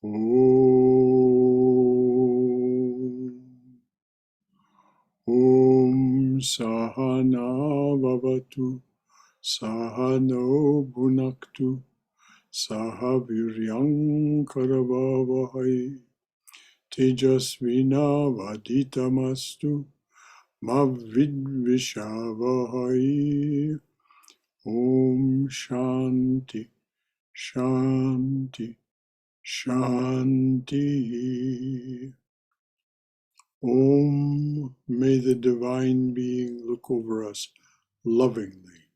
Om Sahana Vavatu Sahano Bhunaktu Sahaviryam Karavavahai Tejasvina Vaditamastu Mavidvishavahai. Om Shanti Shanti Shanti. Om, may the Divine Being look over us lovingly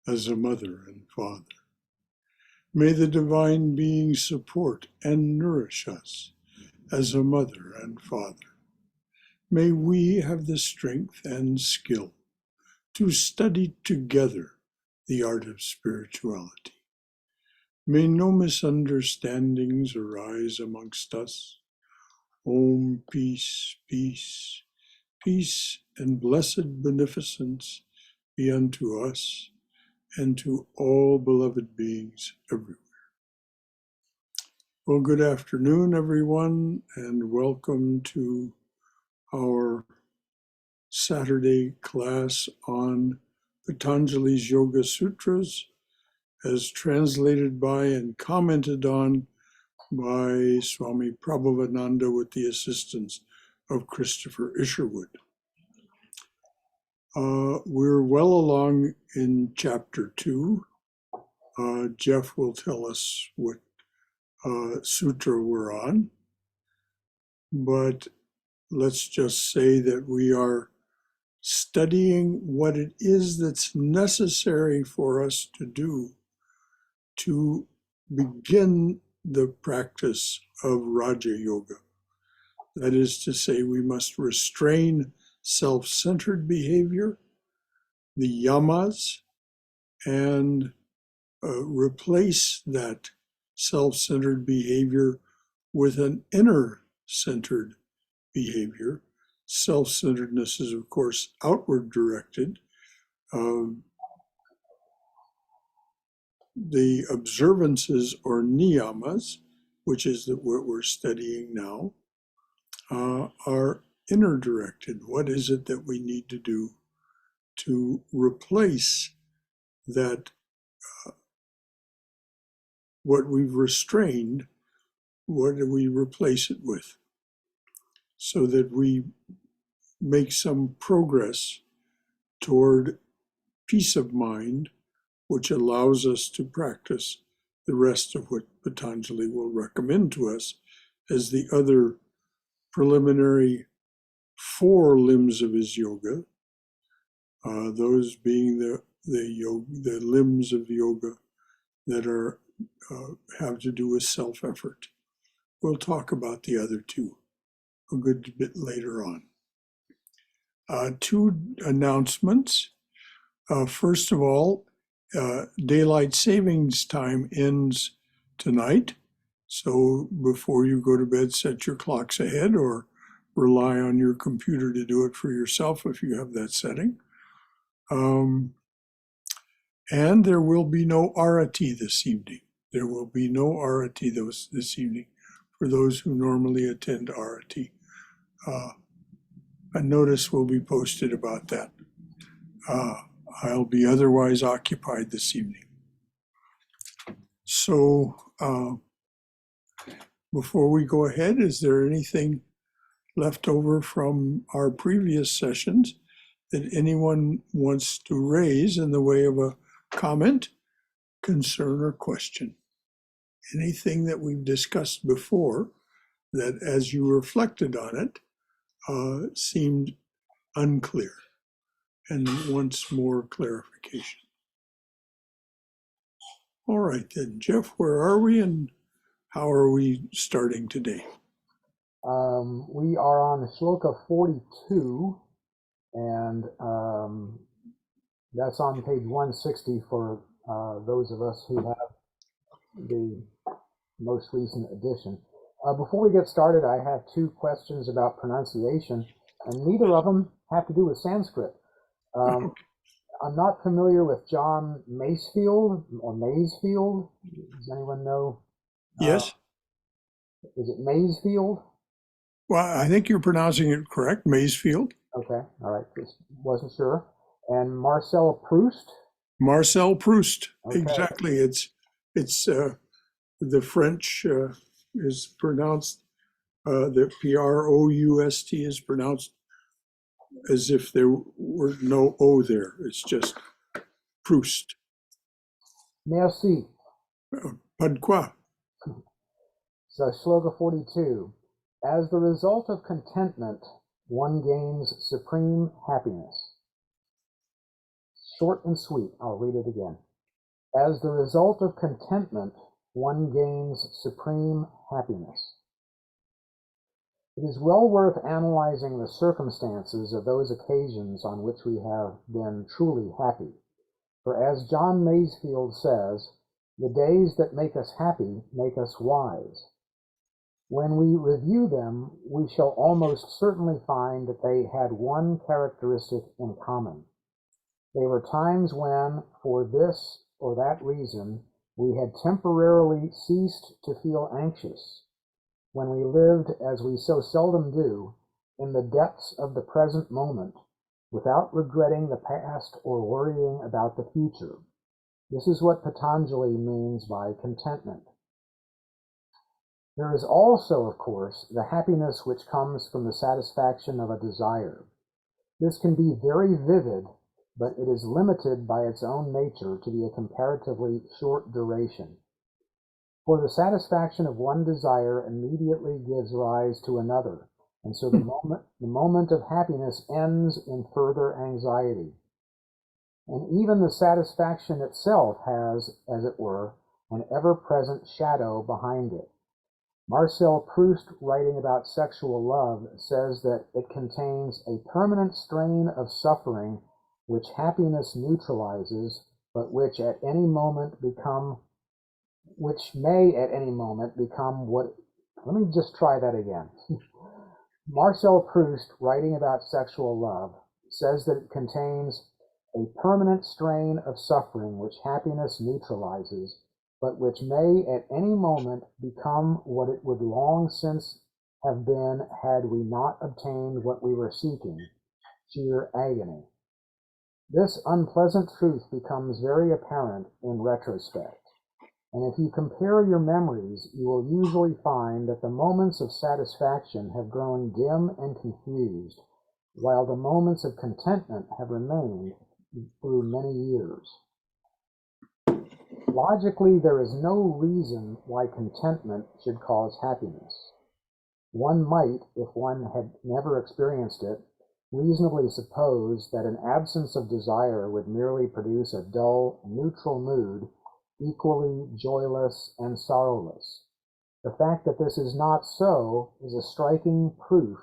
as a mother and father. May the Divine Being support and nourish us as a mother and father. May we have the strength and skill to study together the art of spirituality. May no misunderstandings arise amongst us. Om, peace, peace, peace and blessed beneficence be unto us and to all beloved beings everywhere. Well, good afternoon, everyone, and welcome to our Saturday class on Patanjali's Yoga Sutras, as translated by and commented on by Swami Prabhavananda with the assistance of Christopher Isherwood. We're well along in chapter 2. Jeff will tell us what sutra we're on, but let's just say that we are studying what it is that's necessary for us to do to begin the practice of Raja Yoga. That is to say, we must restrain self-centered behavior, the yamas, and replace that self-centered behavior with an inner-centered behavior. Self-centeredness is, of course, outward directed. The observances or niyamas, which is what we're studying now, are inner directed. What is it that we need to do to replace that, what we've restrained, what do we replace it with, so that we make some progress toward peace of mind, which allows us to practice the rest of what Patanjali will recommend to us as the other preliminary 4 limbs of his yoga, those being the limbs of yoga that are have to do with self-effort. We'll talk about the other 2 a good bit later on. 2 announcements. First of all, daylight savings time ends tonight. So before you go to bed, set your clocks ahead or rely on your computer to do it for yourself if you have that setting. And there will be no arati this evening. There will be no arati this evening for those who normally attend arati. A notice will be posted about that. I'll be otherwise occupied this evening. So before we go ahead, is there anything left over from our previous sessions that anyone wants to raise in the way of a comment, concern, or question? Anything that we've discussed before that, as you reflected on it, seemed unclear and wants more clarification? All right then, Jeff, where are we and how are we starting today? We are on Shloka 42, and that's on page 160 for those of us who have the most recent edition. Before we get started, I have 2 questions about pronunciation, and neither of them have to do with Sanskrit. I'm not familiar with John Masefield or Masefield. Does anyone know? Yes. Is it Maysfield? Well, I think you're pronouncing it correct, Maysfield. Okay, all right, just wasn't sure. And Marcel Proust? Marcel Proust, Okay, exactly. It's the French is pronounced, the Proust is pronounced as if there were no O there. It's just Proust. merci. Pas de quoi. So, Shloka 42. As the result of contentment, one gains supreme happiness. Short and sweet, I'll read it again. As the result of contentment, one gains supreme happiness. It is well worth analyzing the circumstances of those occasions on which we have been truly happy. For as John Masefield says, the days that make us happy make us wise. When we review them, we shall almost certainly find that they had one characteristic in common. They were times when, for this or that reason, we had temporarily ceased to feel anxious, when we lived, as we so seldom do, in the depths of the present moment, without regretting the past or worrying about the future. This is what Patanjali means by contentment. There is also, of course, the happiness which comes from the satisfaction of a desire. This can be very vivid, but it is limited by its own nature to be a comparatively short duration. For the satisfaction of one desire immediately gives rise to another, and so the moment of happiness ends in further anxiety. And even the satisfaction itself has, as it were, an ever-present shadow behind it. Marcel Proust, writing about sexual love, says that it contains a permanent strain of suffering which happiness neutralizes, but which may at any moment become what. Let me just try that again. Marcel Proust, writing about sexual love, says that it contains a permanent strain of suffering which happiness neutralizes, but which may at any moment become what it would long since have been had we not obtained what we were seeking, sheer agony. This unpleasant truth becomes very apparent in retrospect, and if you compare your memories, you will usually find that the moments of satisfaction have grown dim and confused, while the moments of contentment have remained through many years. Logically, there is no reason why contentment should cause happiness. One might, if one had never experienced it, reasonably suppose that an absence of desire would merely produce a dull, neutral mood, equally joyless and sorrowless. The fact that this is not so is a striking proof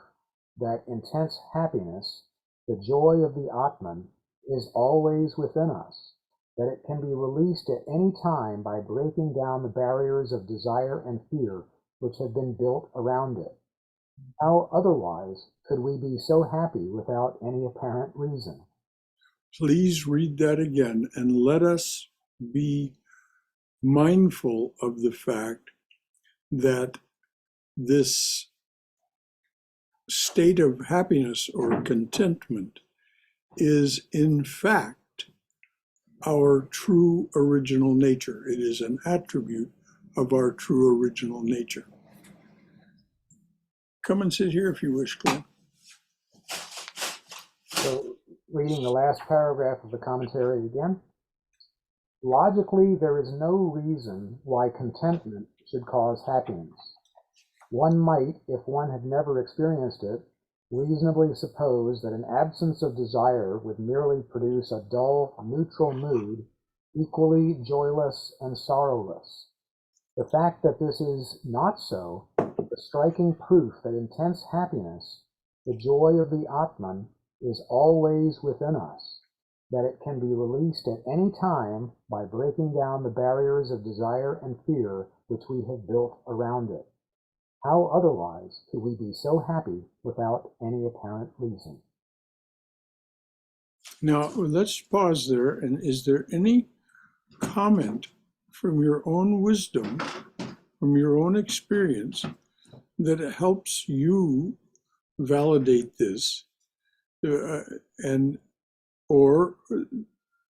that intense happiness, the joy of the Atman, is always within us, that it can be released at any time by breaking down the barriers of desire and fear which have been built around it. How otherwise could we be so happy without any apparent reason? Please read that again and let us be mindful of the fact that this state of happiness or contentment is in fact our true original nature. It is an attribute of our true original nature. Come and sit here if you wish, Glenn. So, reading the last paragraph of the commentary again. Logically, there is no reason why contentment should cause happiness. One might, if one had never experienced it, reasonably suppose that an absence of desire would merely produce a dull, neutral mood, equally joyless and sorrowless. The fact that this is not so, the striking proof that intense happiness, the joy of the Atman, is always within us, that it can be released at any time by breaking down the barriers of desire and fear which we have built around it. How otherwise could we be so happy without any apparent reason? Now, let's pause there. And is there any comment from your own wisdom, from your own experience, that helps you validate this? And or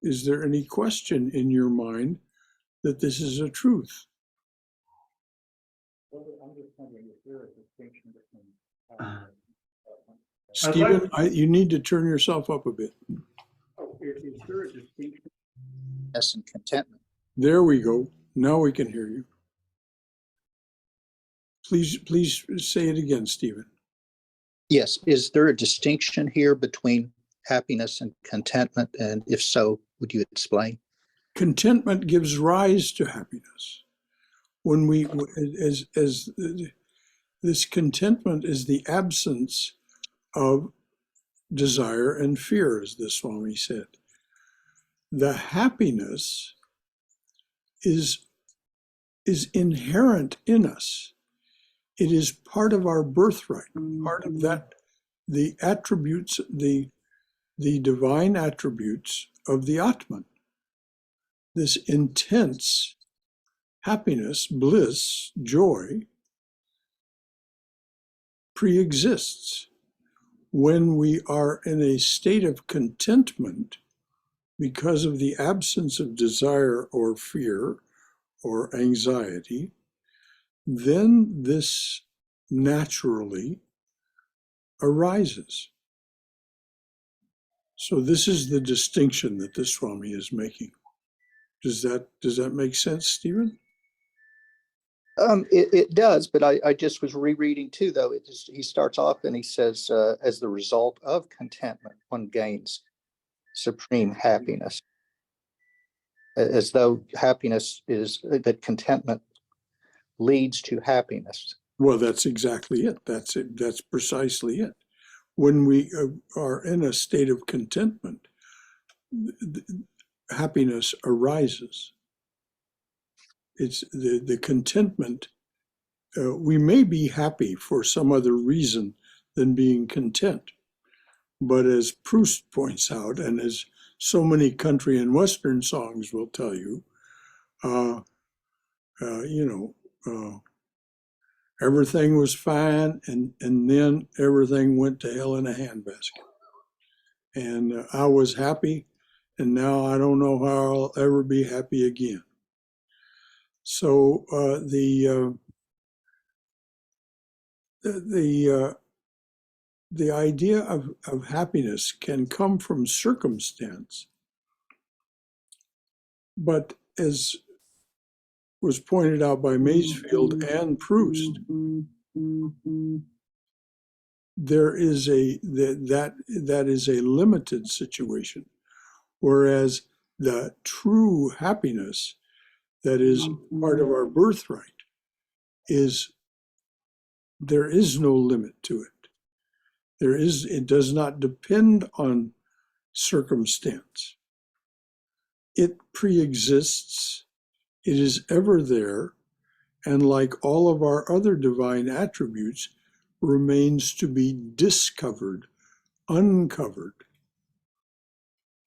is there any question in your mind that this is a truth? I'm just wondering if there is a distinction between Stephen, you need to turn yourself up a bit. is there a distinction and contentment? There we go. Now we can hear you. Please say it again, Stephen. Yes. Is there a distinction here between happiness and contentment? And if so, would you explain? Contentment gives rise to happiness. When we, as this contentment is the absence of desire and fear, as the Swami said. The happiness is inherent in us. It is part of our birthright, part of that, the attributes, the divine attributes of the Atman. This intense happiness, bliss, joy pre-exists. When we are in a state of contentment because of the absence of desire or fear or anxiety, then this naturally arises. So this is the distinction that the Swami is making. Does that make sense, Stephen? It does, but I just was rereading too, though. He starts off and he says, as the result of contentment, one gains supreme happiness, as though happiness is that contentment leads to happiness. Well, that's exactly it. That's it. That's precisely it. When we are in a state of contentment, happiness arises. It's the contentment. We may be happy for some other reason than being content. But as Proust points out, and as so many country and Western songs will tell you, everything was fine, and then everything went to hell in a handbasket. And I was happy, and now I don't know how I'll ever be happy again. So the idea of happiness can come from circumstance, but as was pointed out by Masefield and Proust, there is that is a limited situation, whereas the true happiness that is part of our birthright there is no limit to it. It does not depend on circumstance. It pre-exists, it is ever there, and like all of our other divine attributes, remains to be discovered, uncovered.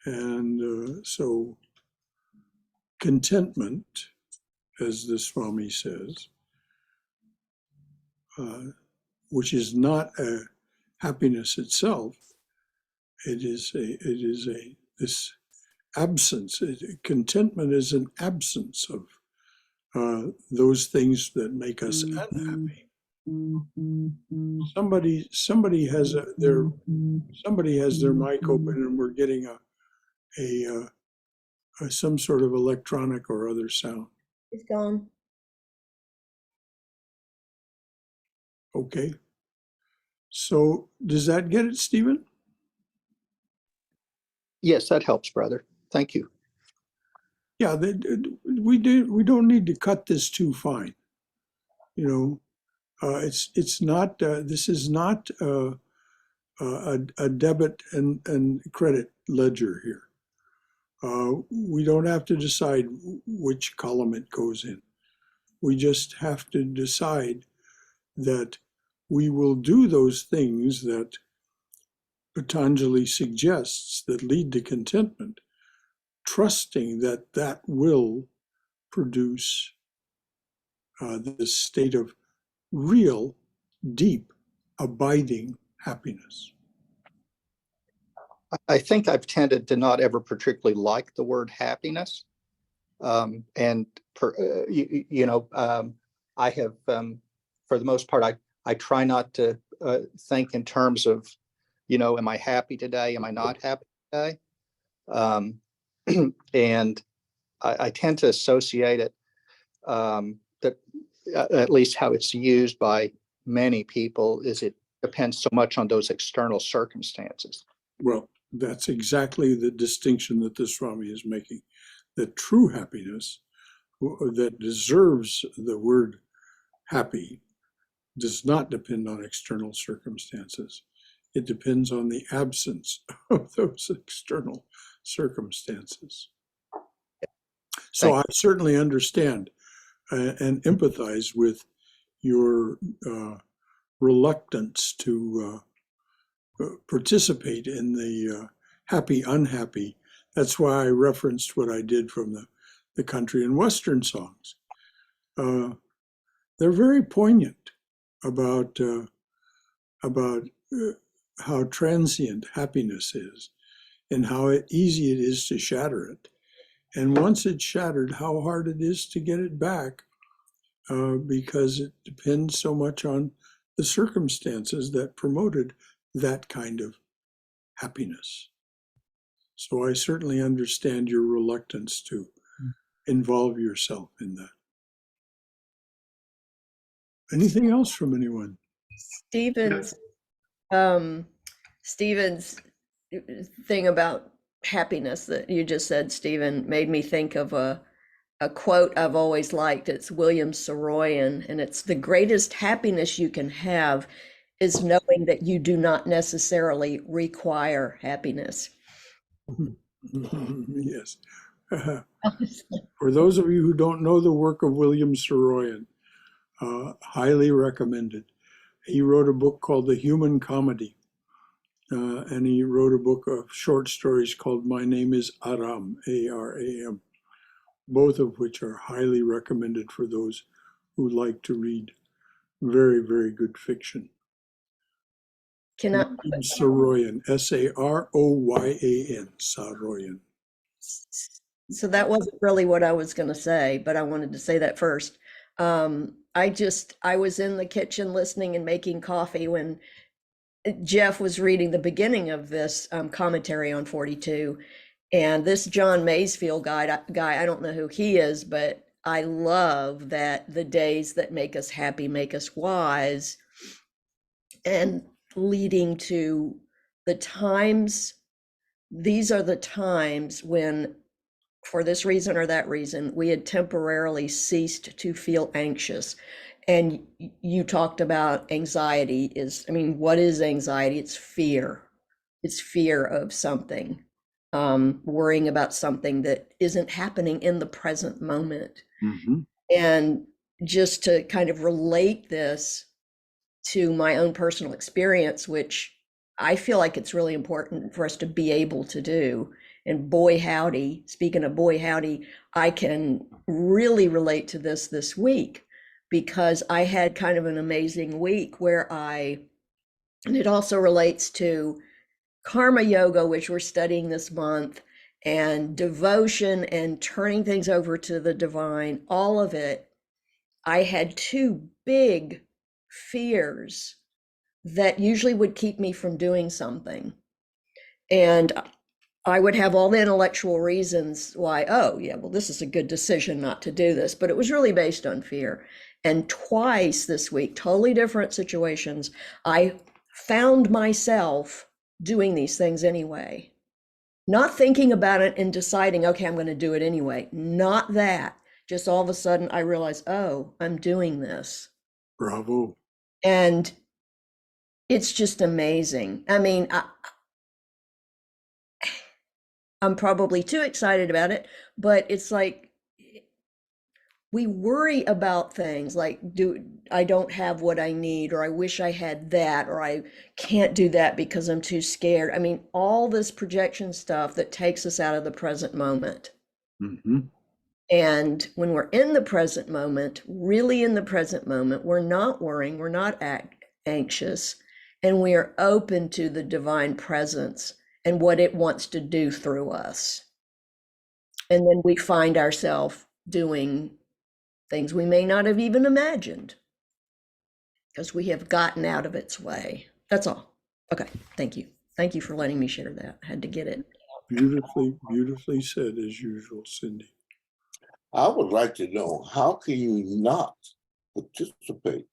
And so contentment, as the Swami says, which is not a happiness itself, it is this absence. Contentment is an absence of those things that make us unhappy. Somebody has their mic open, and we're getting some sort of electronic or other sound. It's gone. Okay. So does that get it, Stephen? Yes, that helps, brother. Thank you. Yeah, we don't need to cut this too fine. It's not. This is not a debit and credit ledger here. We don't have to decide which column it goes in. We just have to decide that we will do those things that Patanjali suggests that lead to contentment, trusting that will produce this state of real deep, abiding happiness? I think I've tended to not ever particularly like the word happiness. And I have, for the most part, I try not to think in terms of, am I happy today? Am I not happy today? And I tend to associate it, that at least how it's used by many people, is it depends so much on those external circumstances. Well, that's exactly the distinction that the Swami is making. That true happiness that deserves the word happy does not depend on external circumstances. It depends on the absence of those external circumstances. So I certainly understand and empathize with your reluctance to participate in the happy, unhappy. That's why I referenced what I did from the country and Western songs. They're very poignant about how transient happiness is and how easy it is to shatter it. And once it's shattered, how hard it is to get it back, because it depends so much on the circumstances that promoted that kind of happiness. So I certainly understand your reluctance to involve yourself in that. Anything else from anyone? Stephen's Stephen's thing about happiness that you just said, Stephen, made me think of a quote I've always liked. It's William Saroyan, and it's the greatest happiness you can have is knowing that you do not necessarily require happiness. Yes. For those of you who don't know the work of William Saroyan, highly recommended. He wrote a book called The Human Comedy, and he wrote a book of short stories called My Name is Aram, A-R-A-M, both of which are highly recommended for those who like to read very, very good fiction. Saroyan, S-A-R-O-Y-A-N, Saroyan. So that wasn't really what I was going to say, but I wanted to say that first. I was in the kitchen listening and making coffee when Jeff was reading the beginning of this commentary on 42. And this John Masefield guy, I don't know who he is, but I love that the days that make us happy make us wise, and leading to the times. These are the times when, for this reason or that reason, we had temporarily ceased to feel anxious. And you talked about anxiety what is anxiety? It's fear. It's fear of something, worrying about something that isn't happening in the present moment. Mm-hmm. And just to kind of relate this to my own personal experience, which I feel like it's really important for us to be able to do. And boy, howdy, speaking of boy, howdy, I can really relate to this week, because I had kind of an amazing week where and it also relates to karma yoga, which we're studying this month, and devotion and turning things over to the divine, all of it. I had two big fears that usually would keep me from doing something. And I would have all the intellectual reasons why, oh, yeah, well, this is a good decision not to do this. But it was really based on fear. And twice this week, totally different situations, I found myself doing these things anyway. Not thinking about it and deciding, okay, I'm going to do it anyway. Not that. Just all of a sudden I realized, oh, I'm doing this. Bravo. And it's just amazing. I mean, I'm probably too excited about it, but it's like we worry about things like, I don't have what I need, or I wish I had that, or I can't do that because I'm too scared. I mean, all this projection stuff that takes us out of the present moment. Mm-hmm. And when we're in the present moment, really in the present moment, we're not worrying, we're not anxious, and we are open to the divine presence and what it wants to do through us. And then we find ourselves doing things we may not have even imagined because we have gotten out of its way. That's all. Okay, thank you. Thank you for letting me share that. I had to get it. Beautifully, beautifully said as usual, Cindy. I would like to know, how can you not participate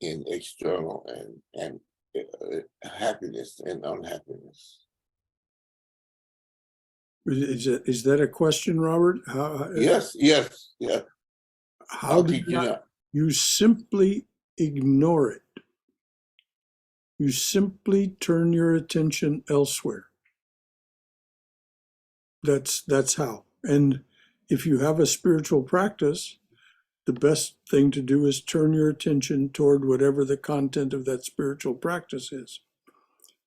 in external and happiness and unhappiness? Is that a question, Robert? Yes. How do could you not? you simply ignore it? You simply turn your attention elsewhere. That's how. And if you have a spiritual practice, the best thing to do is turn your attention toward whatever the content of that spiritual practice is.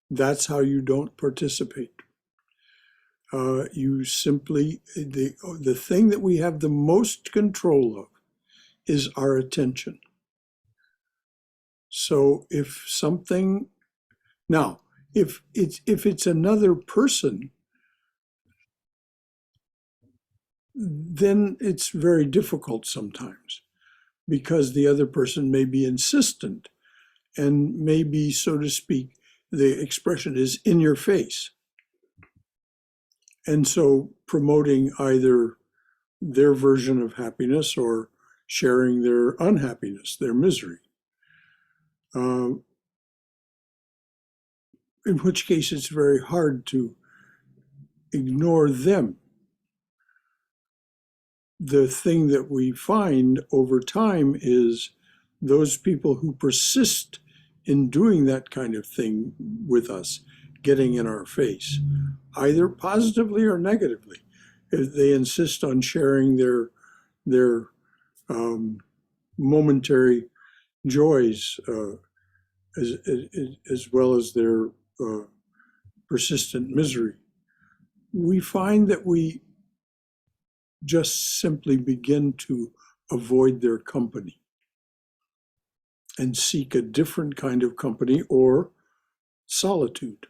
That's how you don't participate. You simply, the thing that we have the most control of is our attention. So if something, now, if it's another person, then it's very difficult sometimes because the other person may be insistent and maybe, so to speak, the expression is in your face. And so promoting either their version of happiness or sharing their unhappiness, their misery. In which case it's very hard to ignore them. The thing that we find over time is those people who persist in doing that kind of thing with us, getting in our face, either positively or negatively. If they insist on sharing their momentary joys as well as their persistent misery, we find that we just simply begin to avoid their company and seek a different kind of company or solitude.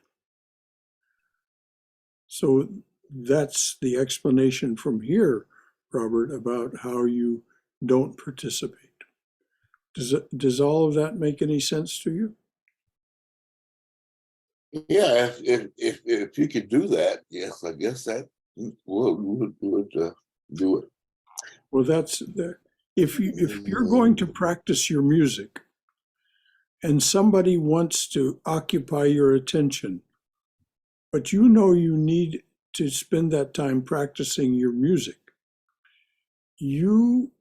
So that's the explanation from here, Robert, about how you don't participate. Does all of that make any sense to you? Yeah, if you could do that, yes, I guess that would do it. Well, that's if you're going to practice your music and somebody wants to occupy your attention, but you know you need to spend that time practicing your music, you,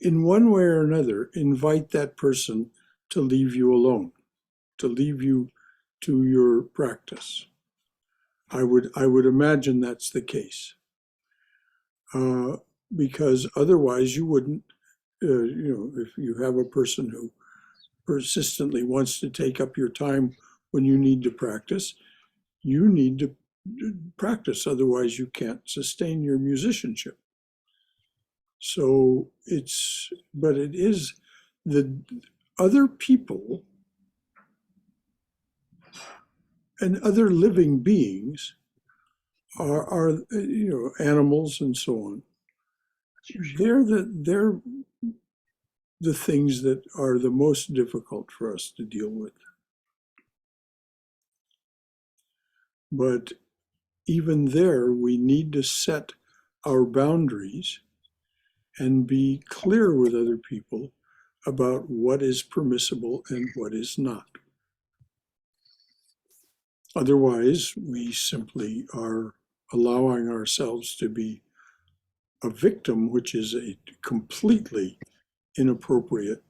in one way or another, invite that person to leave you alone, to leave you to your practice. I would imagine that's the case. Because otherwise you wouldn't, if you have a person who persistently wants to take up your time when you need to practice, you need to practice, otherwise you can't sustain your musicianship. So but it is the other people and other living beings are animals and so on. They're the things that are the most difficult for us to deal with. But even there, we need to set our boundaries and be clear with other people about what is permissible and what is not. Otherwise, we simply are allowing ourselves to be a victim, which is a completely inappropriate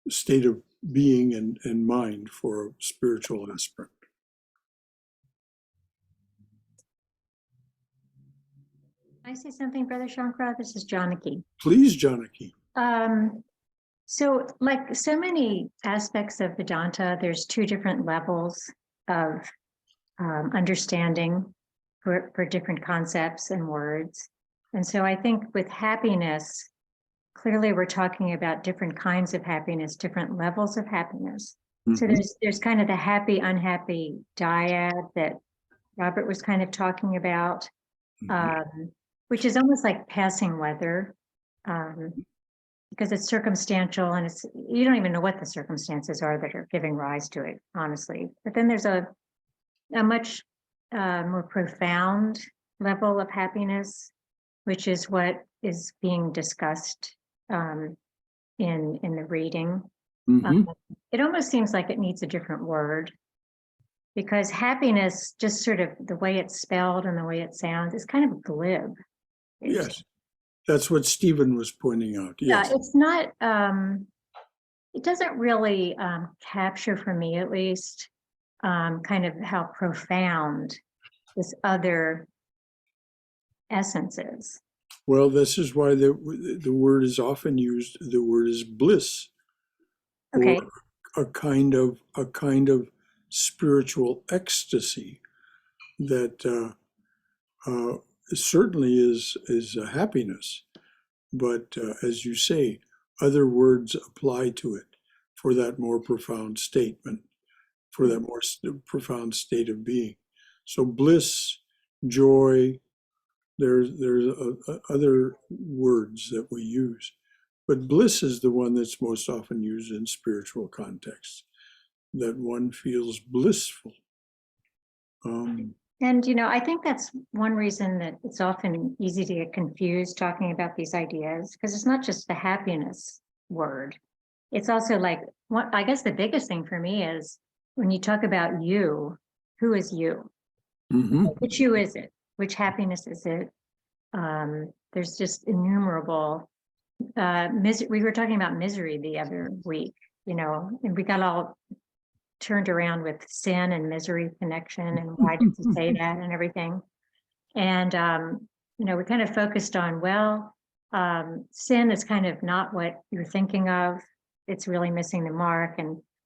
state of being and mind for a spiritual aspirant. Can I say something, Brother Shankar? This is Janaki. Please, Janaki. So like so many aspects of Vedanta, there's two different levels of understanding for different concepts and words. And so I think with happiness, clearly we're talking about different kinds of happiness, different levels of happiness. So Mhm. there's kind of the happy, unhappy dyad that Robert was kind of talking about, which is almost like passing weather, because it's circumstantial and you don't even know what the circumstances are that are giving rise to it, honestly. But then there's a much more profound level of happiness, which is what is being discussed in the reading. Mhm. It almost seems like it needs a different word, because happiness, just sort of the way it's spelled and the way it sounds, is kind of glib. Yes, that's what Stephen was pointing out. Yeah, Yes. it's not, it doesn't really capture, for me at least, kind of how profound this other essence is. Well, this is why the word is often used. The word is bliss, Okay, or a kind of spiritual ecstasy that certainly is a happiness. But as you say, other words apply to it for that more profound statement, for that more profound state of being. So bliss, joy, there's other words that we use, but bliss is the one that's most often used in spiritual contexts. That one feels blissful. and I think that's one reason that it's often easy to get confused talking about these ideas, because it's not just the happiness word. It's also like, I guess the biggest thing for me is when you talk about you, who is you? Mhm. Which you is it? Which happiness is it? There's just innumerable we were talking about misery the other week, and we got all turned around with sin and misery connection and why did you say that and everything. And we kind of focused on, well, sin is kind of not what you're thinking of. It's really missing the mark.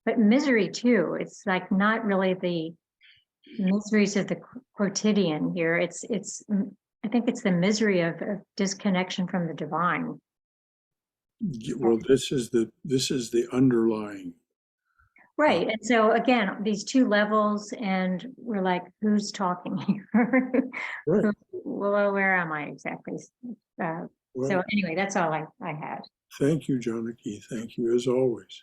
But misery too, it's like not really the miseries of the quotidian here. I think it's the misery of disconnection from the divine. Well, this is the underlying. Right. And so again, these two levels, and we're like, who's talking here? Right. Well, where am I exactly? So Well, anyway, that's all I had. thank you, Janaki. Thank you as always.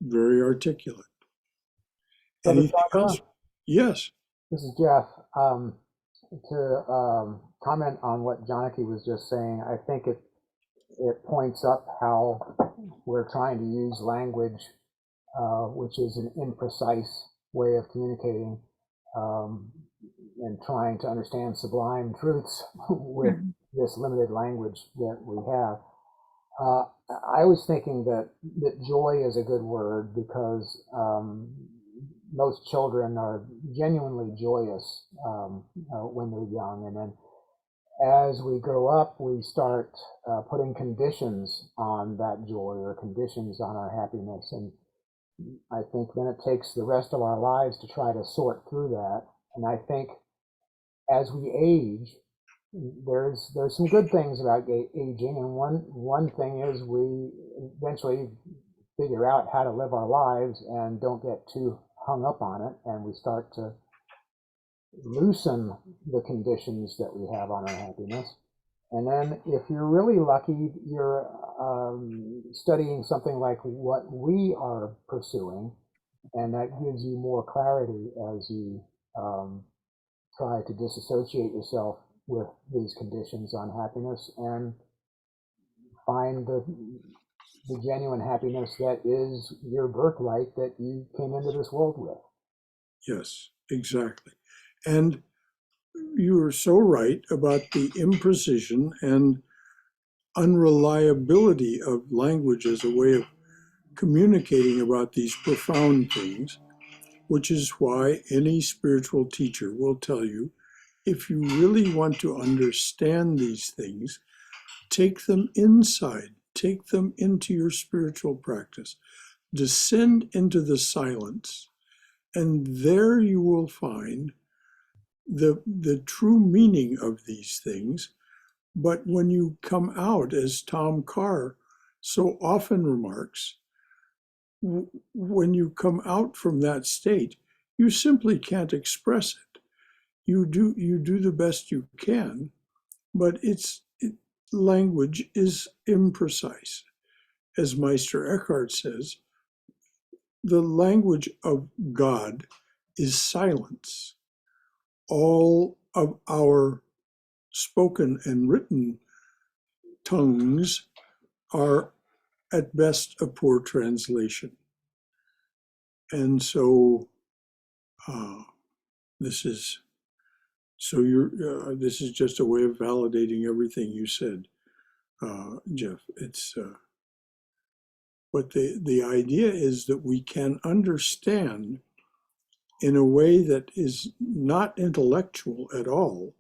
Very articulate. Brother Anything Shaka, else? Yes. this is Jeff. To comment on what Janaki was just saying, I think it points up how we're trying to use language, which is an imprecise way of communicating, and trying to understand sublime truths with this limited language that we have. I was thinking that joy is a good word because most children are genuinely joyous when they're young, and then as we grow up, we start putting conditions on that joy or conditions on our happiness, and I think then it takes the rest of our lives to try to sort through that. And I think as we age, there's some good things about aging, and one thing is we eventually figure out how to live our lives and don't get too hung up on it, and we start to loosen the conditions that we have on our happiness. And then if you're really lucky, you're studying something like what we are pursuing, and that gives you more clarity as you try to disassociate yourself with these conditions on happiness and find the genuine happiness that is your birthright that you came into this world with. Yes, exactly. And you are so right about the imprecision and unreliability of language as a way of communicating about these profound things, which is why any spiritual teacher will tell you, if you really want to understand these things, take them inside, take them into your spiritual practice, descend into the silence, and there you will find the true meaning of these things, But when you come out, as Tom Carr so often remarks, when you come out from that state, you simply can't express it. You do the best you can, but language is imprecise. As Meister Eckhart says, the language of God is silence. All of our spoken and written tongues are at best a poor translation. And so this is just a way of validating everything you said, Jeff. It's but the idea is that we can understand in a way that is not intellectual at all.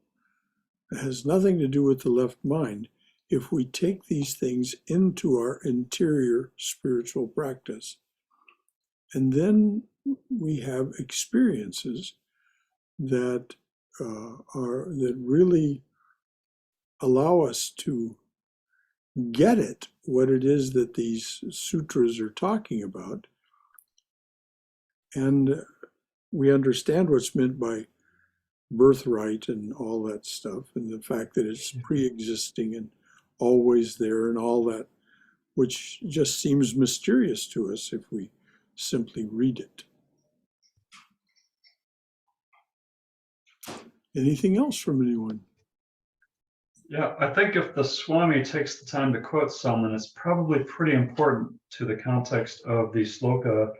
It has nothing to do with the left mind. If we take these things into our interior spiritual practice, and then we have experiences that really allow us to get it, what it is that these sutras are talking about, and we understand what's meant by birthright and all that stuff, and the fact that it's pre-existing and always there and all that, which just seems mysterious to us if we simply read it. Anything else from anyone? Yeah, I think if the Swami takes the time to quote someone, it's probably pretty important to the context of the sloka.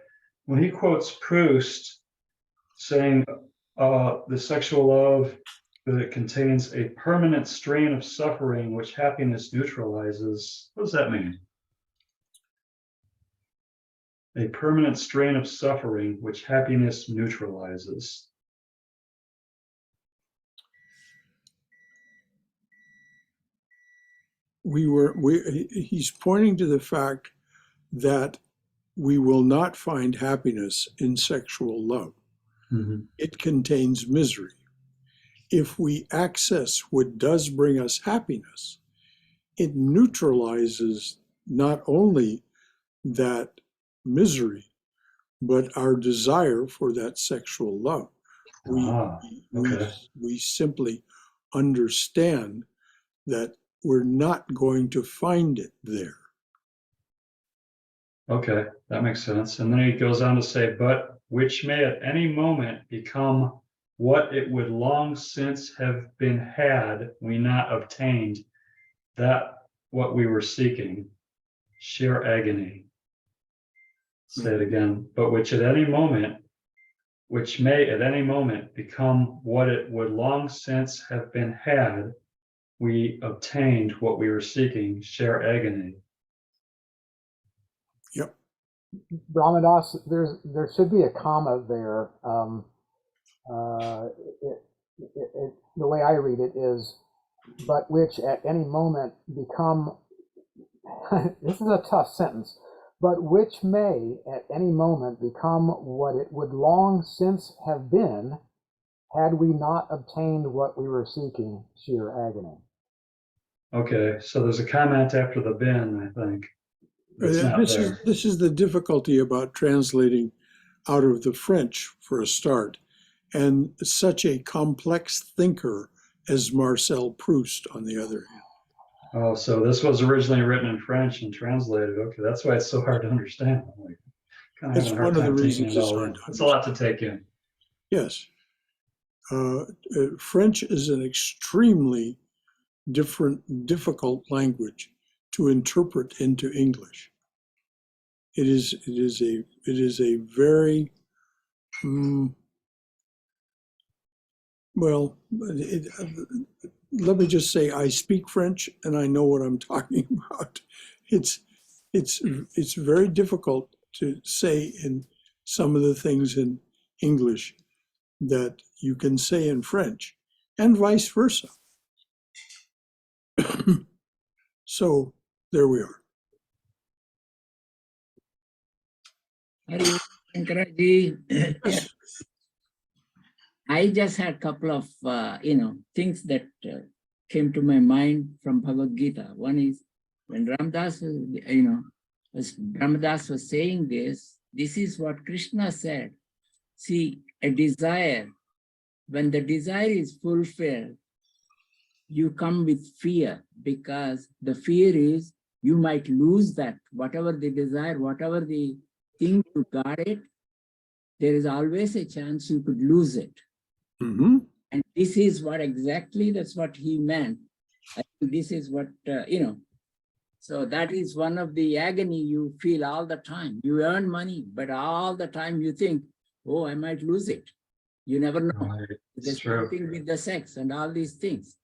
When he quotes Proust saying the sexual love, that it contains a permanent strain of suffering which happiness neutralizes, what does that mean? A permanent strain of suffering which happiness neutralizes. He's pointing to the fact that we will not find happiness in sexual love. Mm-hmm. It contains misery. If we access what does bring us happiness, it neutralizes not only that misery, but our desire for that sexual love. We simply understand that we're not going to find it there. Okay, that makes sense. And then he goes on to say, but which may at any moment become what it would long since have been had we not obtained, that what we were seeking, sheer agony. Say it again, but which may at any moment become what it would long since have been had we obtained what we were seeking, sheer agony. Yep. Brahmadas, there should be a comma there. The way I read it is, but which at any moment become, this is a tough sentence, but which may at any moment become what it would long since have been had we not obtained what we were seeking, sheer agony. Okay, so there's a comment after the bin, I think. This is the difficulty about translating out of the French for a start, and such a complex thinker as Marcel Proust, on the other hand. Oh, so this was originally written in French and translated. Okay, that's why it's so hard to understand. It's one of the reasons it's hard to understand. It's a lot to take in. Yes. French is an extremely difficult language to interpret into English. It is a very let me just say, I speak French and I know what I'm talking about. It's very difficult to say in some of the things in English that you can say in French, and vice versa. So there we are. Yes. I just had a couple of things that came to my mind from Bhagavad Gita. One is when Ramdas was, as Ramdas was saying this is what Krishna said. See, a desire, when the desire is fulfilled, you come with fear, because the fear is you might lose that, whatever the desire, whatever the thing you got it, there is always a chance you could lose it. Mm-hmm. And this is what exactly, that's what he meant. I think this is what, so that is one of the agony you feel all the time. You earn money, but all the time you think, oh, I might lose it. You never know. Right. The It's same true. thing with the sex and all these things.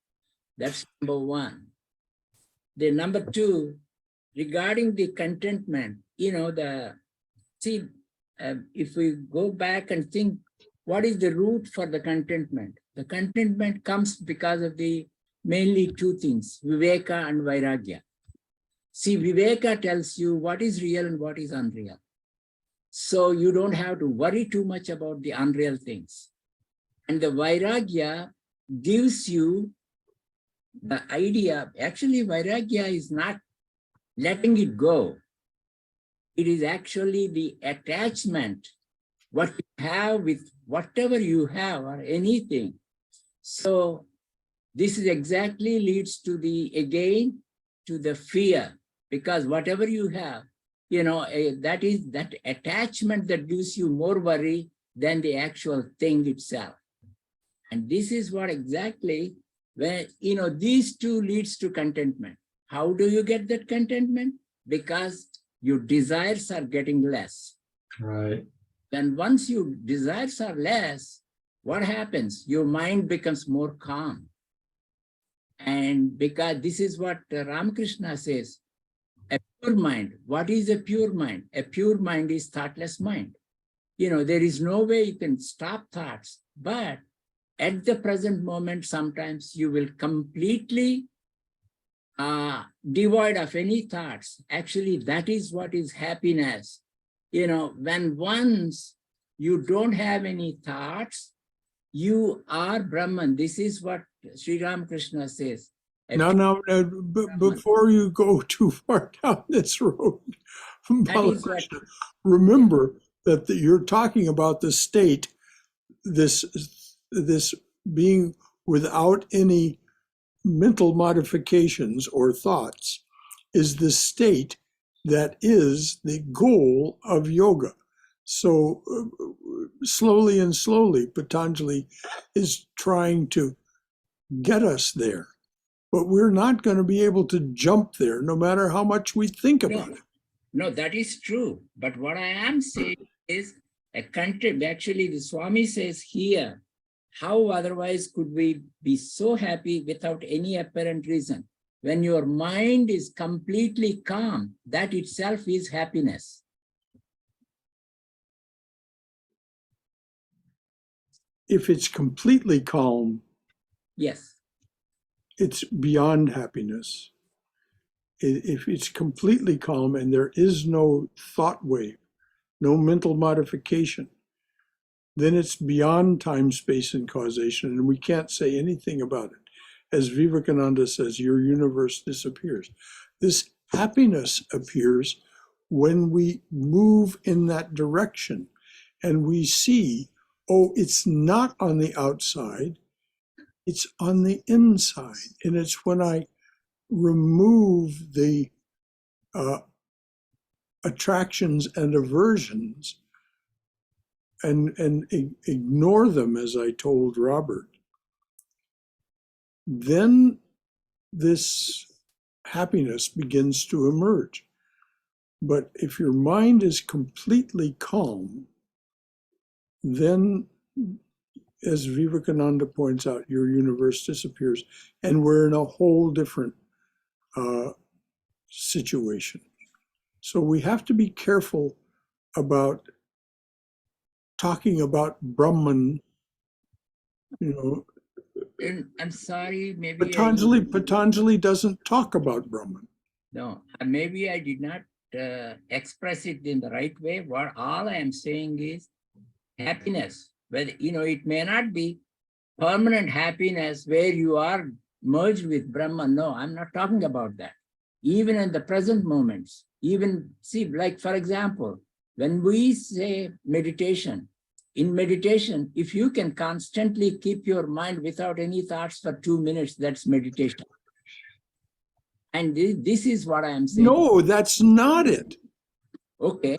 That's number one. The number two, regarding the contentment, if we go back and think, what is the root for the contentment? The contentment comes because of the mainly two things, Viveka and Vairagya. See, Viveka tells you what is real and what is unreal. So you don't have to worry too much about the unreal things. And the Vairagya gives you the idea, actually Vairagya is not letting it go. It is actually the attachment, what you have with whatever you have or anything. So this is exactly leads to again, to the fear, because whatever you have, that is that attachment that gives you more worry than the actual thing itself. And this is what exactly, when, these two leads to contentment. How do you get that contentment? Because your desires are getting less. Right. Then once your desires are less, what happens? Your mind becomes more calm. And because this is what Ramakrishna says, a pure mind. What is a pure mind? A pure mind is thoughtless mind. There is no way you can stop thoughts, but at the present moment, sometimes you will completely devoid of any thoughts. Actually, that is what is happiness. When once you don't have any thoughts, you are Brahman. This is what Sri Ramakrishna says. Now, before you go too far down this road, That is what, remember that you're talking about the state, this being without any mental modifications or thoughts, is the state that is the goal of yoga. So slowly and slowly, Patanjali is trying to get us there. But we're not going to be able to jump there no matter how much we think about it. No, that is true. But what I am saying is a country, actually the Swami says here, how otherwise could we be so happy without any apparent reason? When your mind is completely calm, that itself is happiness. If it's completely calm, Yes. it's beyond happiness. If it's completely calm and there is no thought wave, no mental modification, then it's beyond time, space, and causation, and we can't say anything about it. As Vivekananda says, your universe disappears. This happiness appears when we move in that direction and we see, oh, it's not on the outside, it's on the inside. And it's when I remove the attractions and aversions and ignore them, as I told Robert, then this happiness begins to emerge. But if your mind is completely calm, then, as Vivekananda points out, your universe disappears, and we're in a whole different situation. So we have to be careful about talking about Brahman. And I'm sorry, maybe Patanjali doesn't talk about Brahman. No, maybe I did not express it in the right way. What all I am saying is happiness. Whether it may not be permanent happiness where you are merged with Brahman. No, I'm not talking about that. Even in the present moments, even see, like for example, when we say meditation, in meditation, if you can constantly keep your mind without any thoughts for 2 minutes, that's meditation. And this is what I am saying. No, that's not it. Okay.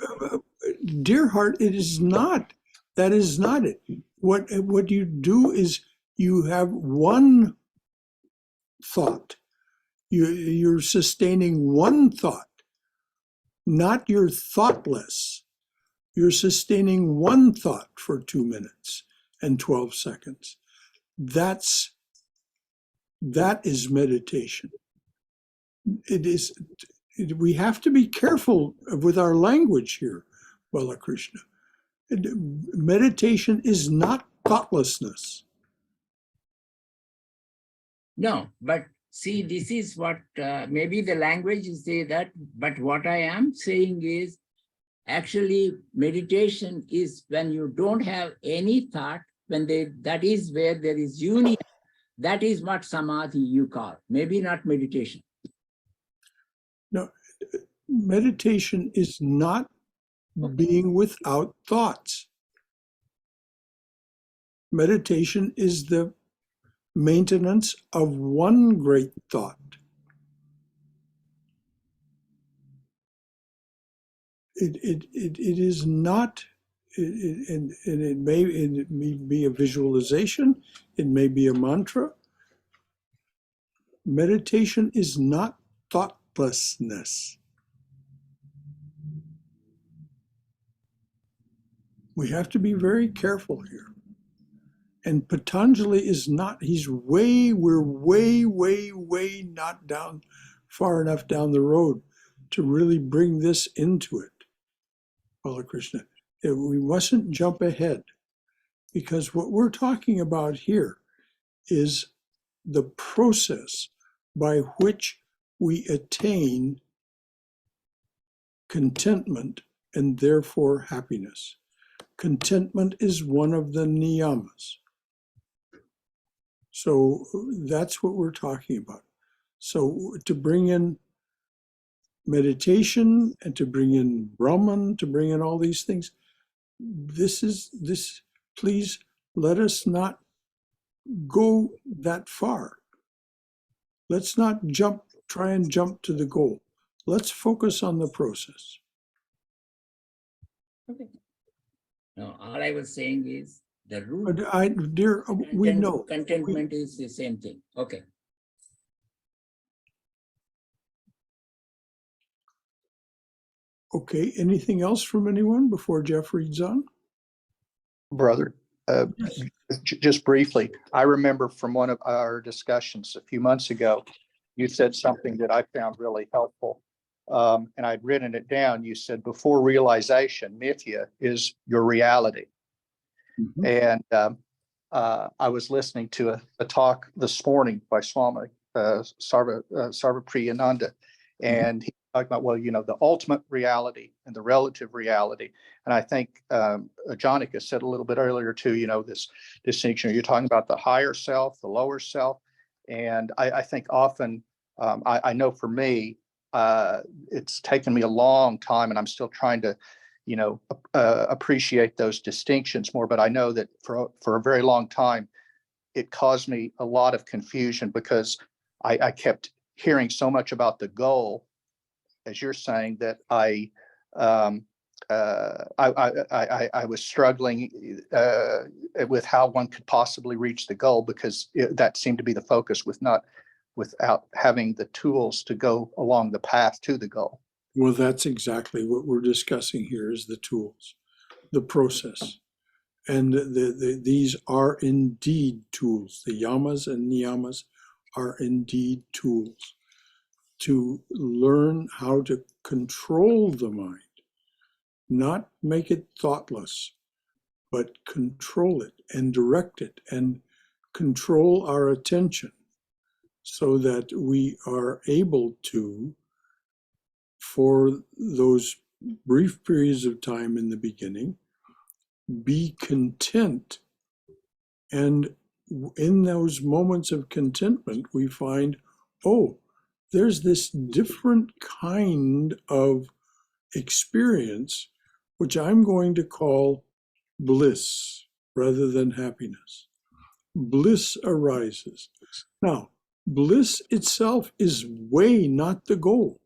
Dear heart, it is not. That is not it. What you do is you have one thought. You're sustaining one thought, not your thoughtless. You're sustaining one thought for 2 minutes and 12 seconds. That is meditation. We have to be careful with our language here, Balakrishna. Meditation is not thoughtlessness. No, but see, this is what maybe the language is say that, but what I am saying is actually meditation is when you don't have any thought, that is where there is union. That is what samadhi you call, maybe not meditation. No, meditation is not being without thoughts. Meditation is the maintenance of one great thought. It is not, and it may be a visualization, it may be a mantra. Meditation is not thoughtlessness. We have to be very careful here. And Patanjali is not, we're way not down, far enough down the road to really bring this into it, Balakrishna. We mustn't jump ahead, because what we're talking about here is the process by which we attain contentment and therefore happiness. Contentment is one of the niyamas. So that's what we're talking about. So to bring in meditation and to bring in Brahman, to bring in all these things, please let us not go that far. Let's not try and jump to the goal. Let's focus on the process. Okay. No, all I was saying is the root. But we know. Contentment is the same thing. Okay. Okay, anything else from anyone before Jeff reads on? Brother, just briefly, I remember from one of our discussions a few months ago, you said something that I found really helpful. And I'd written it down. You said, before realization, mithya is your reality. Mm-hmm. And I was listening to a talk this morning by Swami Sarvapriyananda, and he talked about, well, the ultimate reality and the relative reality. And I think Jonica said a little bit earlier too, this distinction. You're talking about the higher self, the lower self, and I think often, I know for me, it's taken me a long time, and I'm still trying to appreciate those distinctions more. But I know that for a very long time, it caused me a lot of confusion, because I kept hearing so much about the goal, as you're saying, that I was struggling with how one could possibly reach the goal, because that seemed to be the focus, without having the tools to go along the path to the goal. Well, that's exactly what we're discussing here, is the tools, the process. And these are indeed tools. The yamas and niyamas are indeed tools to learn how to control the mind, not make it thoughtless, but control it and direct it and control our attention, so that we are able to, for those brief periods of time in the beginning, be content and in those moments of contentment, we find, oh, there's this different kind of experience, which I'm going to call bliss rather than happiness. Bliss arises. Now, bliss itself is way not the goal,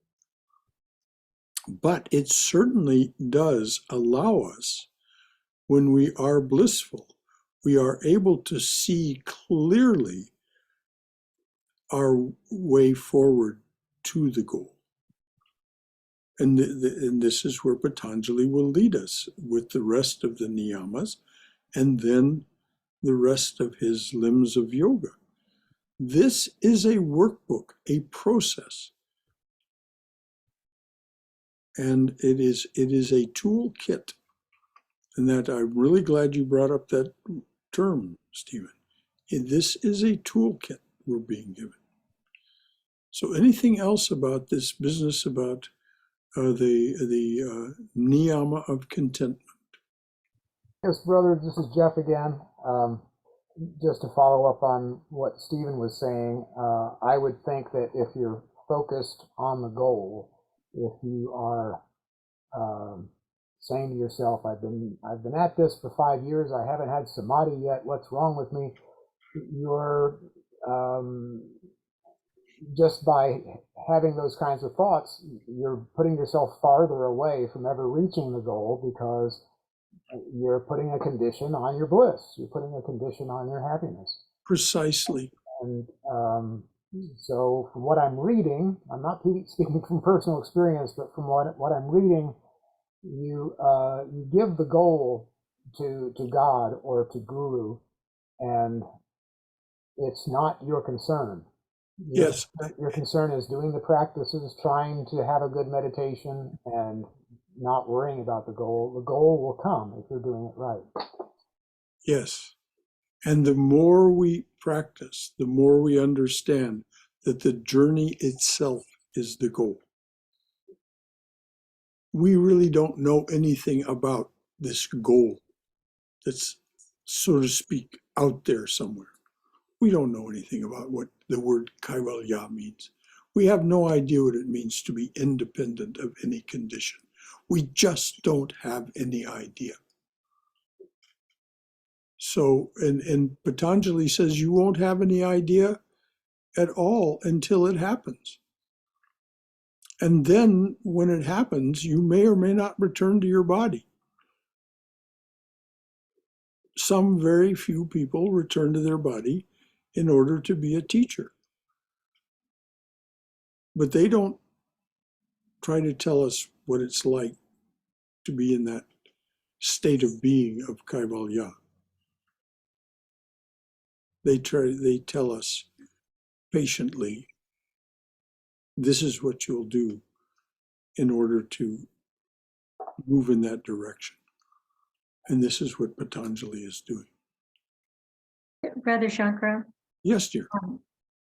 but it certainly does allow us, when we are blissful, we are able to see clearly our way forward to the goal. And this is where Patanjali will lead us with the rest of the niyamas and then the rest of his limbs of yoga. This is a workbook, a process. And it is a toolkit. And that I'm really glad you brought up that term, Stephen. This is a toolkit we're being given. So anything else about this business about the niyama of contentment? Yes, brother, this is Jeff again. Just to follow up on what Stephen was saying, I would think that if you're focused on the goal, if you are saying to yourself, I've been at this for 5 years, I haven't had samadhi yet, what's wrong with me? You're just by having those kinds of thoughts, you're putting yourself farther away from ever reaching the goal, because you're putting a condition on your bliss. You're putting a condition on your happiness. Precisely. And so from what I'm reading, I'm not speaking from personal experience, but from what I'm reading, you give the goal to God or to Guru, and it's not your concern. Yes. Your concern is doing the practices, trying to have a good meditation, and not worrying about the goal. The goal will come if you're doing it right. Yes. And the more we practice, the more we understand that the journey itself is the goal. We really don't know anything about this goal that's, so to speak, out there somewhere. We don't know anything about what the word kaivalya means. We have no idea what it means to be independent of any condition. We just don't have any idea. So, and Patanjali says you won't have any idea at all until it happens. And then when it happens, you may or may not return to your body. Some very few people return to their body in order to be a teacher. But they don't try to tell us what it's like to be in that state of being of kaivalya. They tell us patiently, this is what you'll do in order to move in that direction. And this is what Patanjali is doing. Brother Shankara, Yes, dear.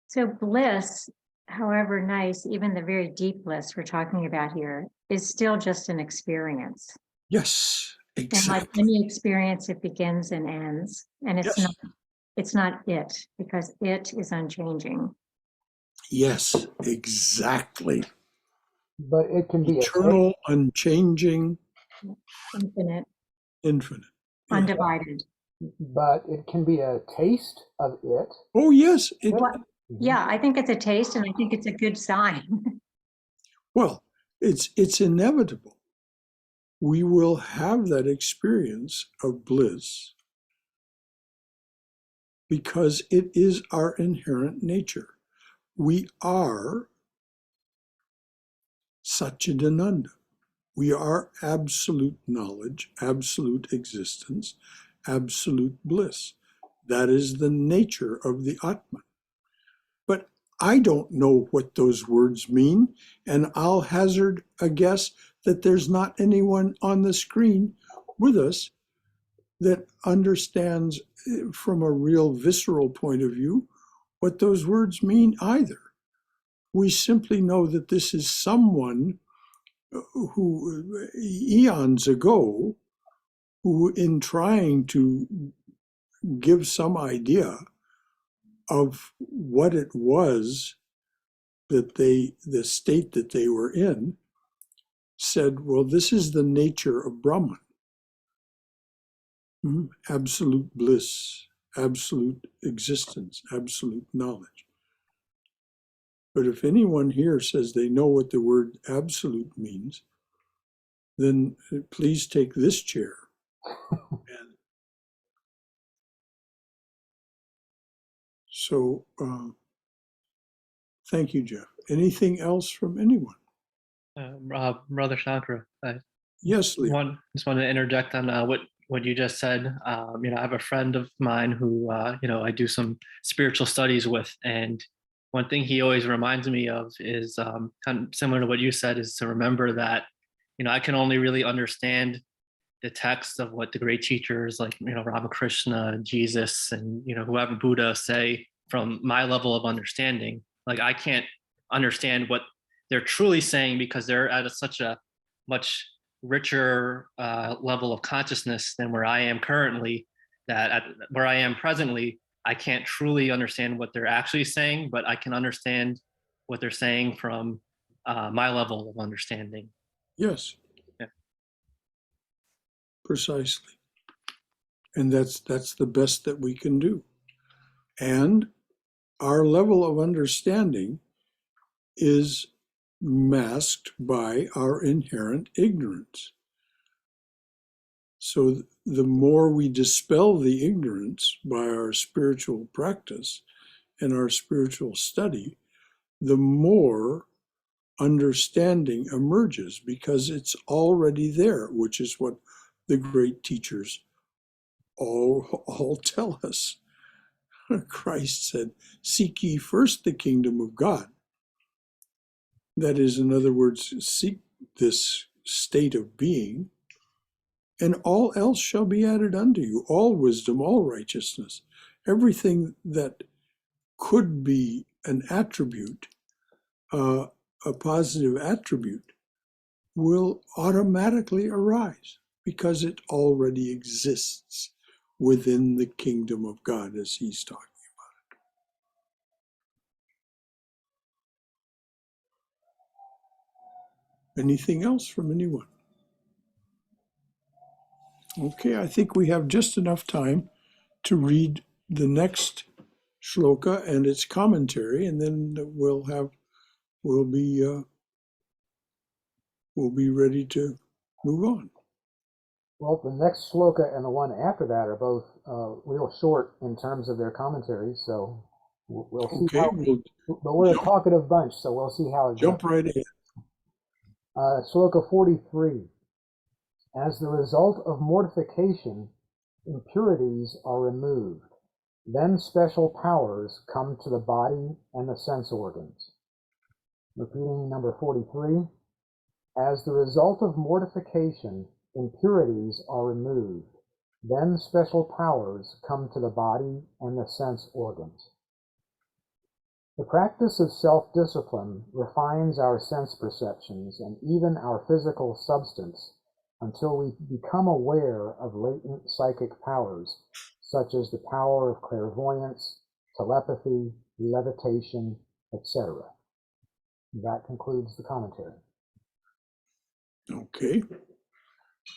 so bliss, however nice, even the very deep bliss we're talking about here, is still just an experience. Yes, And like exactly. any experience, it begins and ends, and it's Yes. not it, because it is unchanging. Yes, exactly. But it can be Eternal, unchanging, Infinite, infinite. Yeah. undivided. but it can be a taste of it. Oh, yes. Yeah, I think it's a taste, and I think it's a good sign. Well, it's inevitable. We will have that experience of bliss because it is our inherent nature. We are Satchidananda. We are absolute knowledge, absolute existence, absolute bliss. That is the nature of the Atman. But I don't know what those words mean, and I'll hazard a guess that there's not anyone on the screen with us that understands from a real visceral point of view what those words mean either. We simply know that this is someone who, eons ago, who in trying to give some idea of what it was that the state that they were in, said, well, this is the nature of Brahman. Absolute bliss, absolute existence, absolute knowledge. But if anyone here says they know what the word absolute means, then please take this chair. And so, thank you, Jeff. Anything else from anyone? Brother Shankara, Yes, Leo. just wanted to interject on what you just said. I have a friend of mine who I do some spiritual studies with, and one thing he always reminds me of is kind of similar to what you said, is to remember that I can only really understand the text of what the great teachers like Ramakrishna, Jesus, and whoever Buddha say from my level of understanding. Like I can't understand what they're truly saying because they're at such a much richer level of consciousness than where I am currently, that where I am presently, I can't truly understand what they're actually saying, but I can understand what they're saying from my level of understanding. Yes. Yeah. Precisely. And that's the best that we can do. And our level of understanding is masked by our inherent ignorance. So the more we dispel the ignorance by our spiritual practice and our spiritual study, the more understanding emerges, because it's already there, which is what the great teachers all tell us. Christ said, seek ye first the kingdom of God. That is, in other words, seek this state of being, and all else shall be added unto you, all wisdom, all righteousness, everything that could be an attribute, a positive attribute, will automatically arise because it already exists within the kingdom of God, as he's talking about it. Anything else from anyone? Okay, I think we have just enough time to read the next shloka and its commentary, and then we'll be ready to move on. Well, the next shloka and the one after that are both real short in terms of their commentaries, so we'll see. Okay, but we're a talkative bunch, so we'll see how it goes. Jump right in. Shloka 43. As the result of mortification, impurities are removed. Then special powers come to the body and the sense organs. Repeating number 43. As the result of mortification, impurities are removed. Then special powers come to the body and the sense organs. The practice of self-discipline refines our sense perceptions and even our physical substance until we become aware of latent psychic powers, such as the power of clairvoyance, telepathy, levitation, etc. That concludes the commentary. Okay.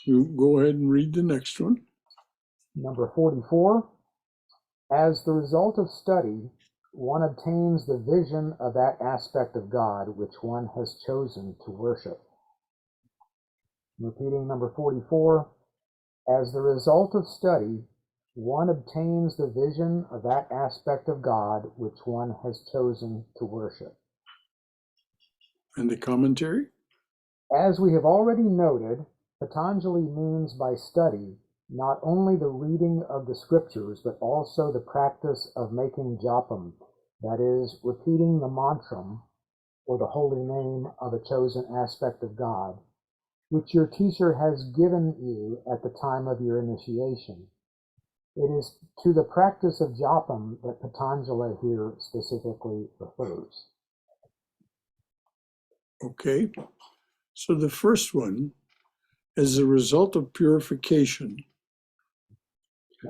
You go ahead and read the next one. Number 44. As the result of study, one obtains the vision of that aspect of God which one has chosen to worship. Repeating number 44. As the result of study, one obtains the vision of that aspect of God which one has chosen to worship. And the commentary? As we have already noted, Patanjali means by study not only the reading of the scriptures, but also the practice of making japam, that is, repeating the mantram, or the holy name of a chosen aspect of God, which your teacher has given you at the time of your initiation. It is to the practice of japam that Patanjali here specifically refers. Okay. So the first one, as a result of purification.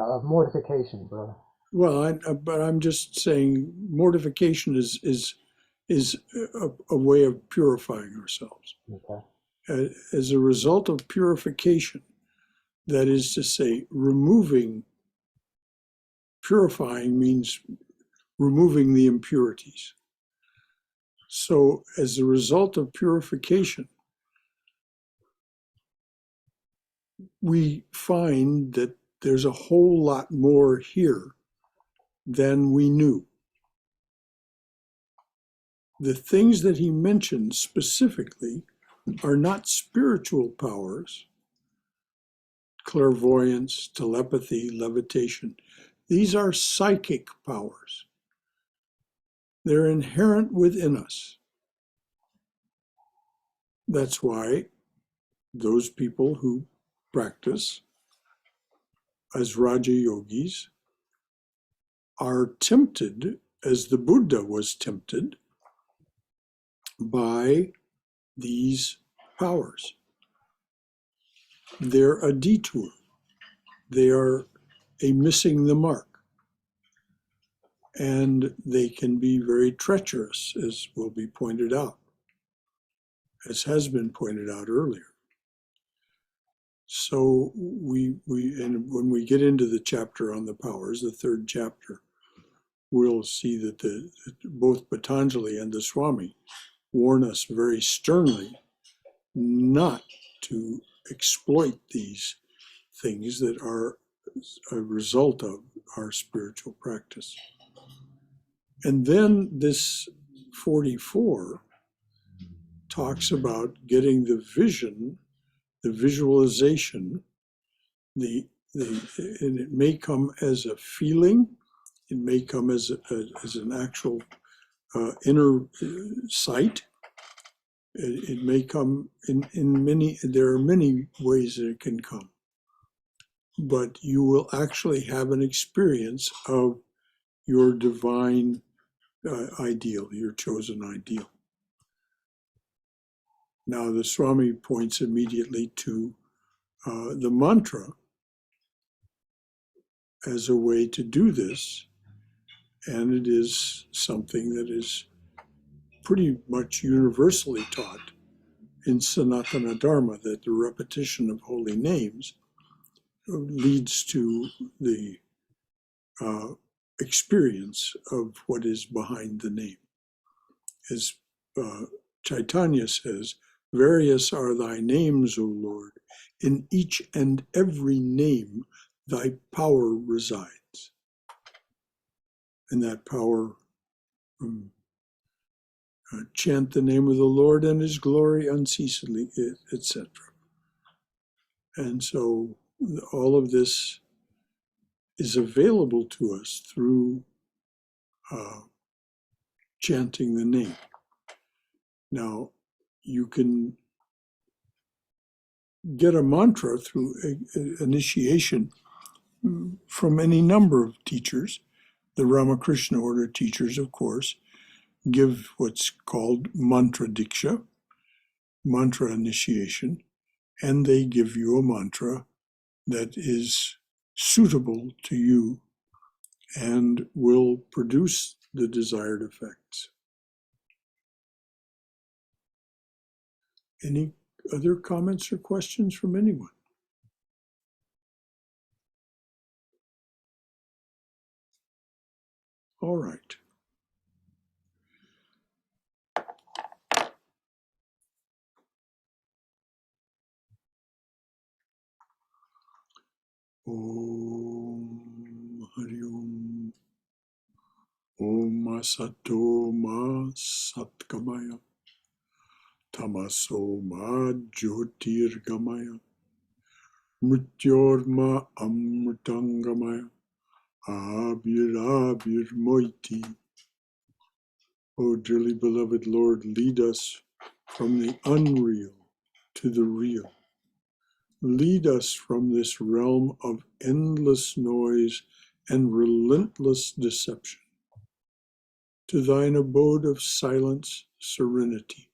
Of mortification, brother. Well, but I'm just saying mortification is a way of purifying ourselves. Okay. As a result of purification, that is to say, purifying means removing the impurities. So as a result of purification, we find that there's a whole lot more here than we knew. The things that he mentioned specifically are not spiritual powers, clairvoyance, telepathy, levitation. These are psychic powers. They're inherent within us. That's why those people who practice as Raja Yogis are tempted, as the Buddha was tempted, by these powers. They're a detour. They are a missing the mark. And they can be very treacherous, as will be pointed out, as has been pointed out earlier. So and when we get into the chapter on the powers, the third chapter, we'll see that both Patanjali and the Swami warn us very sternly not to exploit these things that are a result of our spiritual practice. And then this 44 talks about getting the vision, the visualization, and it may come as a feeling, it may come as an actual inner sight. It may come in many, there are many ways that it can come. But you will actually have an experience of your divine ideal, your chosen ideal. Now, the Swami points immediately to the mantra as a way to do this, and it is something that is pretty much universally taught in Sanatana Dharma, that the repetition of holy names leads to the experience of what is behind the name. As Chaitanya says, various are thy names, O Lord. In each and every name, thy power resides. And that power, chant the name of the Lord and his glory unceasingly, etc. And so all of this is available to us through chanting the name. Now, you can get a mantra through initiation from any number of teachers. The Ramakrishna order teachers, of course, give what's called mantra diksha, mantra initiation, and they give you a mantra that is suitable to you and will produce the desired effects. Any other comments or questions from anyone? All right. Om Hari Om. Om Asato Ma Satkamaya. Tamaso Ma Jyotirgamaya. Mrityorma Amritangamaya. Abir Moiti. O dearly beloved Lord, lead us from the unreal to the real. Lead us from this realm of endless noise and relentless deception to thine abode of silence, serenity,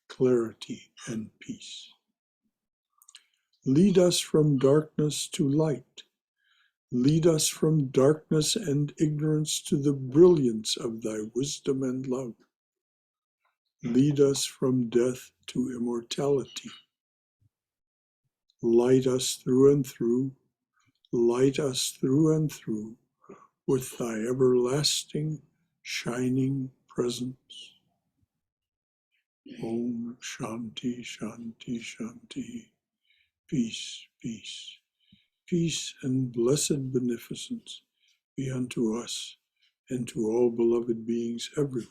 clarity, and peace. Lead us from darkness to light, Lead us from darkness and ignorance to the brilliance of thy wisdom and love. Lead us from death to immortality. Light us through and through, light us through and through with thy everlasting, shining presence. Om Shanti, Shanti, Shanti. Peace, peace, peace and blessed beneficence be unto us and to all beloved beings everywhere.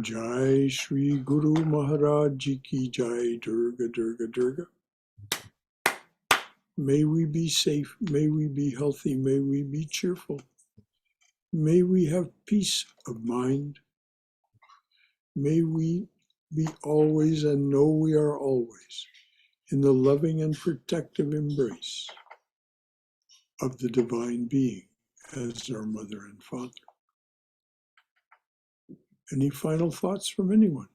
Jai Shri Guru Maharaj Ji Ki Jai. Durga, Durga, Durga. May we be safe, may we be healthy, may we be cheerful. May we have peace of mind. May we be always and know we are always in the loving and protective embrace of the Divine Being as our Mother and Father. Any final thoughts from anyone?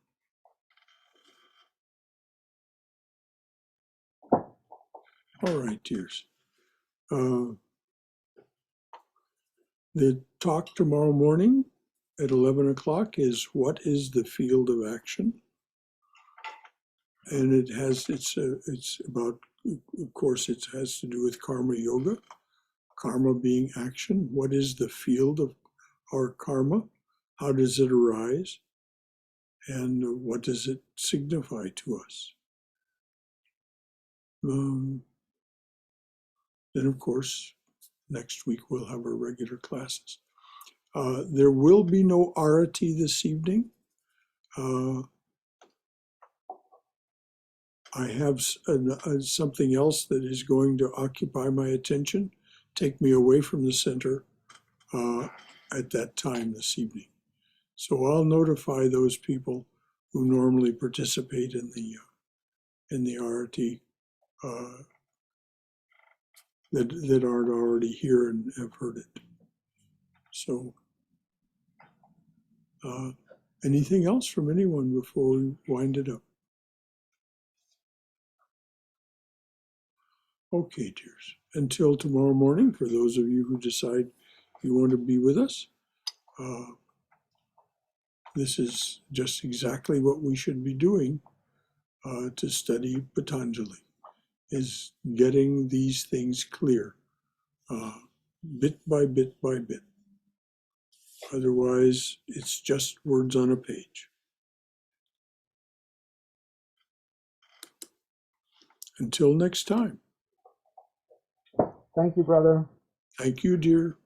All right, dears. The talk tomorrow morning at 11 o'clock is what is the field of action? And it's about, of course, it has to do with karma yoga. Karma being action. What is the field of our karma? How does it arise? And what does it signify to us? Then, of course, next week we'll have our regular classes. There will be no arati this evening. I have something else that is going to occupy my attention, take me away from the center at that time this evening. So I'll notify those people who normally participate in the arati that aren't already here and have heard it. So anything else from anyone before we wind it up? Okay, dears. Until tomorrow morning, for those of you who decide you want to be with us, this is just exactly what we should be doing to study Patanjali, is getting these things clear, bit by bit by bit. Otherwise, it's just words on a page. Until next time. Thank you, brother. Thank you, dear.